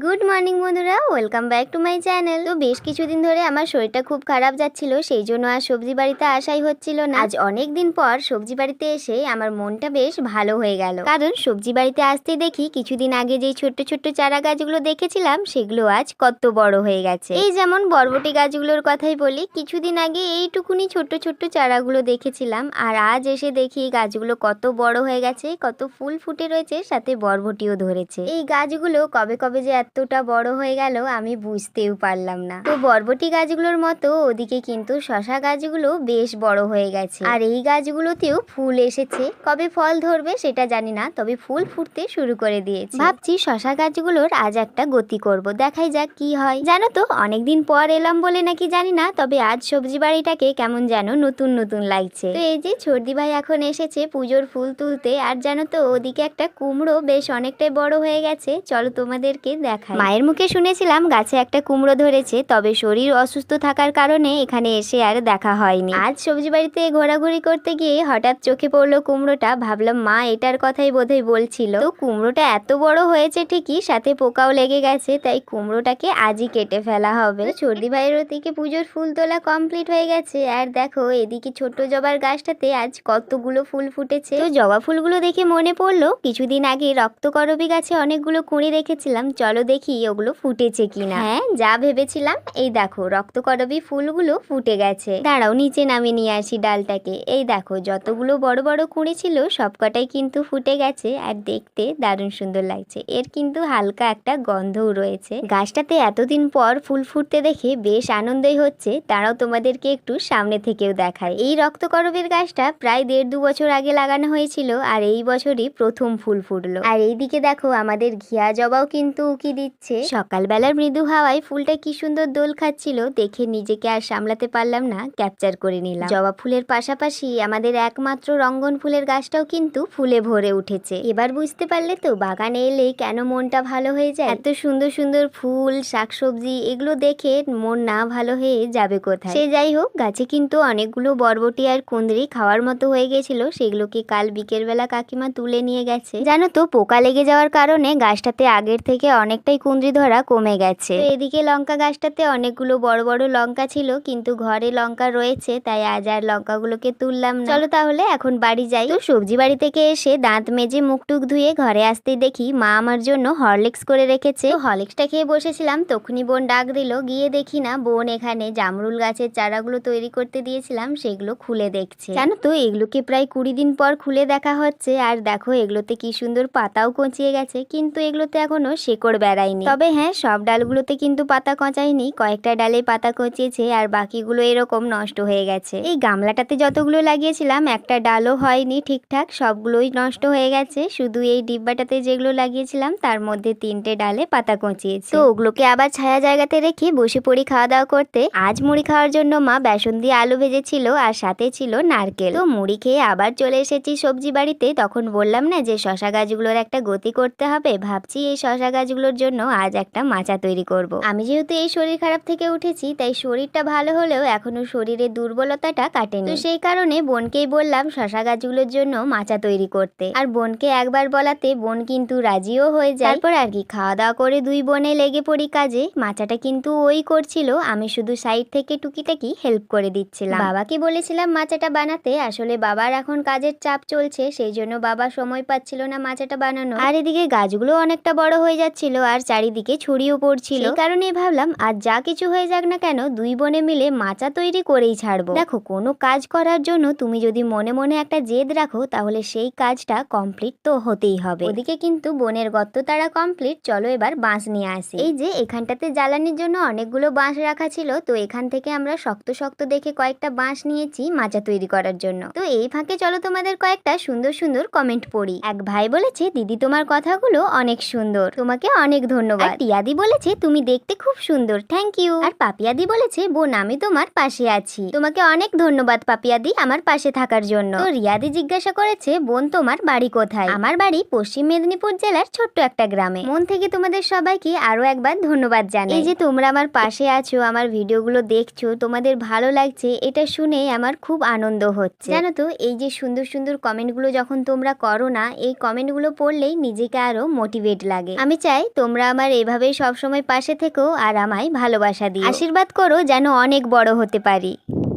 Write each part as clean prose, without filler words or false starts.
Good morning বন্ধুরা, welcome back to my channel. তো বেশ কিছুদিন ধরে আমার শরীরটা খুব খারাপ যাচ্ছিল, সেই জন্য আর সবজি বাড়িতে আসাই হচ্ছিল না। আজ অনেক দিন পর সবজি বাড়িতে এসে আমার মনটা বেশ ভালো হয়ে গেল, কারণ সবজি বাড়িতে আসতে দেখি কিছুদিন আগে যেই ছোট্ট ছোট্ট চারা গাছগুলো দেখেছিলাম সেগুলো আজ কত বড় হয়ে গেছে। এই যেমন বরবটি গাছগুলোর কথাই বলি, কিছুদিন আগে এইটুকুনি ছোট্ট ছোট্ট চারাগুলো দেখেছিলাম, আর আজ এসে দেখি গাছগুলো কত বড় হয়ে গেছে, কত ফুল ফুটে রয়েছে, সাথে বরবটিও ধরেছে। এই গাছগুলো কবে কবে যে এতটা বড় হয়ে গেল আমি বুঝতেও পারলাম না। তো বরবটি গাছগুলোর মতো ওদিকে কিন্তু শশা গাছগুলো বেশ বড় হয়ে গেছে, আর এই গাছগুলোতেও ফুল এসেছে। কবে ফল ধরবে সেটা জানি না, তবে ফুল ফুটতে শুরু করে দিয়েছে। ভাবছি শশা গাছগুলোর আজ একটা গতি করব, দেখাই যাক কি হয়। জানো তো অনেকদিন পর এলাম বলে নাকি জানি না, তবে আজ সবজি বাড়িটাকে কেমন যেন নতুন নতুন লাগছে। তো এই যে ছর্দি ভাই এখন এসেছে পুজোর ফুল তুলতে, আর জানো তো ওদিকে একটা কুমড়ো বেশ অনেকটাই বড় হয়ে গেছে, চলো তোমাদেরকে দেখাই। মায়ের মুখে শুনেছিলাম গাছে একটা কুমড়ো ধরেছে, তবে শরীর অসুস্থ থাকার কারণে এখানে এসে আর দেখা হয়নি। আজ সবজি বাড়িতে ঘোরাঘুরি করতে গিয়ে হঠাৎ চোখে পড়লো কুমড়োটা, ভাবলাম মা এটার কথাই বোধহয় বলছিল। তো কুমড়োটা এত বড় হয়েছে ঠিকই, সাথে পোকাও লেগে গেছে, তাই কুমড়োটাকে আজই কেটে ফেলা হবে। ছর্দি ভাইয়ের ওদিকে পুজোর ফুল তোলা কমপ্লিট হয়ে গেছে, আর দেখো এদিকে ছোট্ট জবার গাছটাতে আজ কতগুলো ফুল ফুটেছে। তো জবা ফুলগুলো দেখে মনে পড়লো কিছুদিন আগে রক্তকরবী গাছে অনেকগুলো কুঁড়ি রেখেছিলাম, চলো দেখি ওগুলো ফুটেছে কিনা। হ্যাঁ, যা ভেবেছিলাম, এই দেখো রক্তকরবী ফুলগুলো ফুটে গেছে। দাঁড়াও নিচে নামিয়ে নিয়ে আসি ডালটাকে। এই দেখো যতগুলো বড় বড় কুঁড়ি ছিল সবকটাই কিন্তু ফুটে গেছে, আর দেখতে দারুণ সুন্দর লাগছে। এর কিন্তু হালকা একটা গন্ধও রয়েছে। গাছটাতে এতদিন পর ফুল ফুটতে দেখে বেশ আনন্দই হচ্ছে। তারাও তোমাদেরকে একটু সামনে থেকেও দেখায়। এই রক্তকরবীর গাছটা প্রায় 1.5-2 বছর আগে লাগানো হয়েছিল, আর এই বছরই প্রথম ফুল ফুটলো। আর এইদিকে দেখো আমাদের ঘিয়া জবাও কিন্তু উকি দিচ্ছে। সকালবেলার মৃদু হাওয়ায় ফুলটা কি সুন্দর দোল খাচ্ছিল, দেখে নিজেকে আর সামলাতে পারলাম না, ক্যাপচার করে নিলাম। জবা ফুলের পাশাপাশি আমাদের একমাত্র রঙ্গন ফুলের গাছটাও কিন্তু ফুলে ভরে উঠেছে। এবার বুঝতে পারলে তো বাগানে এলে কেন মনটা ভালো হয়ে যায়। এত সুন্দর সুন্দর ফুল, শাকসবজি, এগুলো দেখে মন না ভালো হয়ে যাবে কোথায়। সে যাই হোক, গাছে কিন্তু অনেকগুলো বরবটি আর কুঁদরি খাওয়ার মতো হয়ে গেছিল, সেগুলোকে কাল বিকেল বেলা কাকিমা তুলে নিয়ে গেছে। জানো তো পোকা লেগে যাওয়ার কারণে গাছটাতে আগের থেকে অনেকটাই কুঁদরি ধরা কমে গেছে। এদিকে লঙ্কা গাছটাতে অনেকগুলো বড় বড় লঙ্কা ছিল, কিন্তু ঘরে লঙ্কা রয়েছে, তাই আজ আর লঙ্কাগুলোকে তুললাম না। চলো তাহলে এখন বাড়ি যাই। তো সবজি বাড়ি থেকে এসে দাঁত মেজে মুখ টুক ধুয়ে ঘরে আসতেই দেখি মা আমার জন্য হরলিক্স করে রেখেছে। হরলিক্সটা খেয়ে বসেছিলাম, তখনই বোন ডাক দিল। গিয়ে দেখি না বোন এখানে জামরুল গাছের চারাগুলো তৈরি করতে দিয়েছিলাম সেগুলো খুলে দেখছে। জানো তো এগুলোকে প্রায় 20 দিন পর খুলে দেখা হচ্ছে, আর দেখো এগুলোতে কি সুন্দর পাতাও কঁচিয়ে গেছে, কিন্তু এগুলোতে এখনো শেকড় বেড়ায়নি। তবে হ্যাঁ, সব ডালগুলোতে কিন্তু পাতা কঁচায়নি, কয়েকটা ডালে পাতা কঁচিয়েছে, আর বাকিগুলো এরকম নষ্ট হয়ে গেছে। এই গামলাটাতে যতগুলো লাগিয়েছিলাম একটা ডালও হয়নি ঠিকঠাক, সবগুলোই নষ্ট হয়ে গেছে। শুধু এই ডিব্বাটাতে যেগুলো লাগিয়েছিলাম তার মধ্যে 3টে ডালে পাতা কঁচিয়েছে। তো ওগুলোকে আবার ছায়া জায়গাতে রেখে বসে পড়ি খাওয়া দাওয়া করতে। আজ মুড়ি খাওয়ার জন্য মা বেসন দিয়ে আলু ভেজেছিল, আর সাথে ছিল নারকেল। তো মুড়ি খেয়ে আবার চলে এসেছি সবজি বাড়িতে। তখন বললাম না যে শশা গাছগুলোর একটা গতি করতে হবে, ভাবছি এই শশা গাছগুলোর জন্য আজ একটা মাচা তৈরি করব। আমি যেহেতু এই শরীর খারাপ থেকে উঠেছি, তাই শরীরটা ভালো হলেও এখনো শরীরের দুর্বলতাটা কাটেনি। তো সেই কারণে বোনকেই বললাম শশা গাছগুলোর জন্য মাচা তৈরি করতে, আর বোনকে একবার বলাতে বোন কিন্তু রাজিও হয়ে যায়। তারপর আর কি খাওয়া দাওয়া করে দুই বোনে লেগে পড়ি কাজে। মাচাটা কিন্তু ওই করছিল, আমি শুধু সাইড থেকে টুকিটাকি হেল্প করে দিচ্ছিলাম। বাবাকে বলেছিলাম মাচাটা বানাতে, আসলে বাবার এখন কাজের চাপ চলছে, সেই জন্য বাবা সময় পাচ্ছিল না মাচাটা বানানো। আর এদিকে গাছগুলো অনেকটা বড় হয়ে যাচ্ছিল, আর চারিদিকে ছড়িয়েও পড়ছিল। এই কারণে ভাবলাম আজ যা কিছু হয়ে যাক না কেন দুই বোনে মিলে মাচা তৈরি করেই ছাড়বো। দেখো কোনো কাজ করার জন্য তুমি যদি মনে মনে একটা জেদ রাখো, তাহলে সেই কাজটা কমপ্লিট তো হতেই হবে। ওদিকে কিন্তু বোনের গর্ত তারা কমপ্লিট, চলো এবার বাঁশ নিয়ে আসি। এই যে এখানটাতে জ্বালানির জন্য অনেকগুলো বাঁশ রাখা ছিল, তো এখান থেকে আমরা শক্ত শক্ত দেখে কয়েকটা বাঁশ নিয়েছি মাচা তৈরি করার জন্য। তো এই ফাঁকে চলো তোমাদের কয়েকটা সুন্দর সুন্দর কমেন্ট পড়ি। এক ভাই বলেছে, দিদি তোমার কথাগুলো অনেক সুন্দর, তোমাকে অনেক ধন্যবাদ। টিয়াদি বলেছে, তুমি দেখতে খুব সুন্দর, থ্যাংক ইউ। আর পাপিয়াদি বলেছে, বোন আমি তোমার পাশে আছি, তোমাকে অনেক ধন্যবাদ পাপিয়াদি আমার পাশে থাকার জন্য। তো রিয়াদি জিজ্ঞাসা করেছে, বোন তোমার বাড়ি কোথায়? আমার বাড়ি পশ্চিম মেদিনীপুর জেলার ছোট্ট একটা গ্রামে। মন থেকে তোমাদের সবাইকে আরো একবার ধন্যবাদ জানাই। এই যে তোমরা আমার পাশে আছো, আমার ভিডিওগুলো দেখছো, তোমাদের ভালো লাগছে, এটা শুনে আমার খুব আনন্দ হচ্ছে। জানো তো এই যে সুন্দর সুন্দর কমেন্টগুলো যখন তোমরা করো না, এই কমেন্টগুলো পড়লেই নিজেকে আরো মোটিভেট লাগে। আমি চাই তোমরা তোমরা আমার এভাবেই সবসময় পাশে থেকো আর আমায় ভালোবাসা দিও, আশীর্বাদ করো যেন অনেক বড় হতে পারি।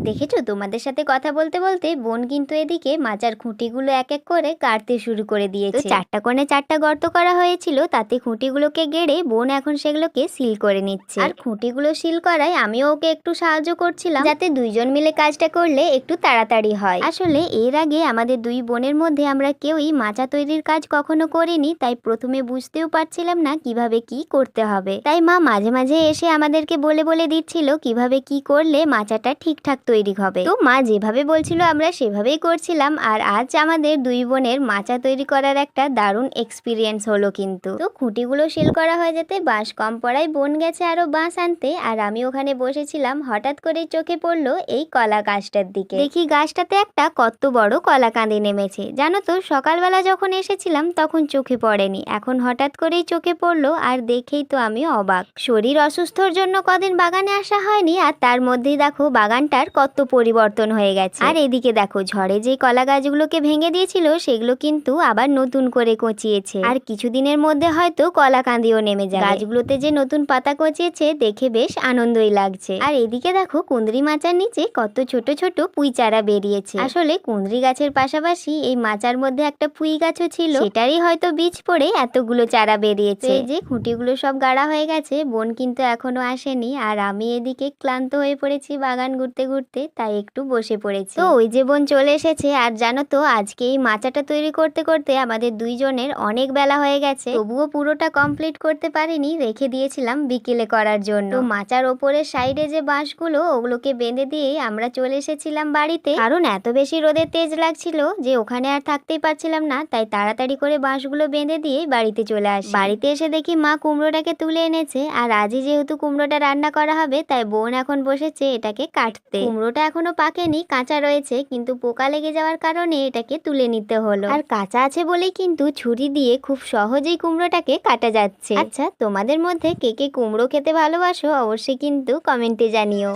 দেখেছো, তোমাদের সাথে কথা বলতে বলতে বোন কিন্তু এদিকে মাচার খুঁটিগুলো এক এক করে কাটতে শুরু করে দিয়েছে। চারটা কোণে চারটা গর্ত করা হয়েছিল, তাতে খুঁটিগুলোকে গেড়ে বোন এখন সেগুলোকে সিল করে নিচ্ছে। আর খুঁটিগুলো সিল করায় আমিও ওকে একটু সাহায্য করছিলাম, যাতে দুইজন মিলে কাজটা করলে একটু তাড়াতাড়ি হয়। আসলে এর আগে আমাদের দুই বোনের মধ্যে আমরা কেউই মাচা তৈরির কাজ কখনো করিনি, তাই প্রথমে বুঝতেও পারছিলাম না কিভাবে কি করতে হবে। তাই মা মাঝে মাঝে এসে আমাদেরকে বলে বলে দিচ্ছিল কিভাবে কি করলে মাচাটা ঠিকঠাক তৈরি হবে। তো মা যেভাবে বলছিল আমরা সেভাবেই করছিলাম। আর আজ আমাদের দুই বোনের মাচা তৈরি করার একটা দারুণ এক্সপিরিয়েন্স হলো কিন্তু। তো খুঁটিগুলো সিল করা হয়ে যেতে বাঁশ কম পড়ায় বোন গেছে আরো বাঁশ আনতে, আর আমি ওখানে বসেছিলাম। হঠাৎ করে চোখে পড়লো এই কলা গাছটার দিকে। দেখি গাছটাতে একটা কত বড় কলা কাঁদি নেমেছে। জানো তো, সকালবেলা যখন এসেছিলাম তখন চোখে পড়েনি, এখন হঠাৎ করেই চোখে পড়লো। আর দেখেই তো আমি অবাক। শরীর অসুস্থর জন্য কদিন বাগানে আসা হয়নি, আর তার মধ্যেই দেখো বাগানটার কত পরিবর্তন হয়ে গেছে। আর এদিকে দেখো, ঝড়ে যে কলা গাছগুলোকে ভেঙে দিয়েছিল সেগুলো কিন্তু আবার নতুন করে কচিয়েছে। আর কিছুদিনের মধ্যে হয়তো কলা কাঁদিও নেমে যাবে। গাছগুলোতে যে নতুন পাতা কচিয়েছে দেখে বেশ আনন্দই লাগছে। আর এদিকে দেখো, কুঁদরি মাচার নিচে কত ছোট ছোট পুঁই চারা বেরিয়েছে। আসলে কুঁদরি গাছের পাশাপাশি এই মাচার মধ্যে একটা পুঁই গাছও ছিল, সেটারই হয়তো বীজ পড়ে এতগুলো চারা বেরিয়েছে। এই যে খুঁটিগুলো সব গাড়া হয়ে গেছে, বোন কিন্তু এখনো আসেনি। আর আমি এদিকে ক্লান্ত হয়ে পড়েছি বাগান ঘুরতে ঘুরতে, তাই একটু বসে পড়েছি। তো ওই যে বোন চলে এসেছে। আর জানো তো, আজকে এই মাচাটা তৈরি করতে করতে আমাদের দুইজনের অনেক বেলা হয়ে গেছে, তবুও পুরোটা কমপ্লিট করতে পারিনি, রেখে দিয়েছিলাম বিকেলে করার জন্য। তো মাচার ওপরের সাইডে যে বাঁশগুলো, ওগুলোকে বেঁধে দিয়ে আমরা চলে এসেছিলাম বাড়িতে, কারণ এত বেশি রোদের তেজ লাগছিল যে ওখানে আর থাকতেই পারছিলাম না। তাই তাড়াতাড়ি করে বাঁশগুলো বেঁধে দিয়ে বাড়িতে চলে আসি। বাড়িতে এসে দেখি মা কুমড়োটাকে তুলে এনেছে। আর আজই যেহেতু কুমড়োটা রান্না করা হবে, তাই বোন এখন বসেছে এটাকে কাটতে। কুমড়োটা এখনো পাকেনি, কাঁচা রয়েছে, কিন্তু পোকা লেগে যাওয়ার কারণে এটাকে তুলে নিতে হলো। আর কাঁচা আছে বলেই কিন্তু ছুরি দিয়ে খুব সহজেই কুমড়োটাকে কাটা যাচ্ছে। আচ্ছা, তোমাদের মধ্যে কে কে কুমড়ো খেতে ভালোবাসো অবশ্যই কিন্তু কমেন্টে জানিও।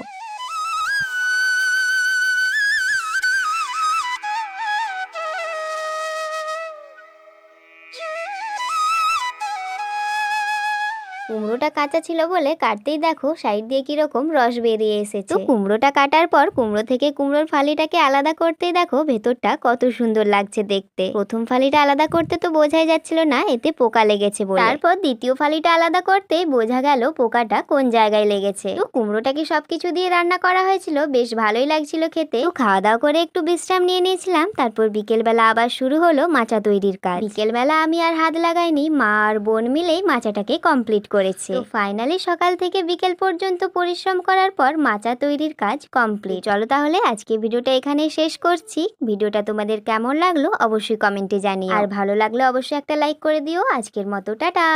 কুমড়োটা কাঁচা ছিল বলে কাটতেই দেখো সাইড দিয়ে কিরকম রস বেরিয়ে এসেছে। তো কুমড়োটা কাটার পর কুমড়ো থেকে কুমড়োর ফালিটাকে আলাদা করতেই দেখো ভেতরটা কত সুন্দর লাগছে দেখতে। প্রথম ফালিটা আলাদা করতে তো বোঝাই যাচ্ছিল না এতে পোকা লেগেছে বলে। তারপর দ্বিতীয় ফালিটা আলাদা করতেই বোঝা গেল পোকাটা কোন জায়গায় লেগেছে। তো কুমড়োটাকে সবকিছু দিয়ে রান্না করা হয়েছিল, বেশ ভালোই লাগছিল খেতে। তো খাওয়া দাওয়া করে একটু বিশ্রাম নিয়ে নিয়েছিলাম। তারপর বিকেলবেলা আবার শুরু হলো মাচা তৈরির কাজ। বিকেলবেলা আমি আর হাত লাগাইনি, মা আর বোন মিলেই মাচাটাকে কমপ্লিট করেছে। তো ফাইনালি সকাল থেকে বিকেল পর্যন্ত পরিশ্রম করার পর মাচা তৈরির কাজ কমপ্লিট। চলো তাহলে আজকে ভিডিওটা এখানেই শেষ করছি। ভিডিওটা তোমাদের কেমন লাগলো অবশ্যই কমেন্টে জানিও, আর ভালো লাগলে অবশ্যই একটা লাইক করে দিও। আজকের মতো টাটা।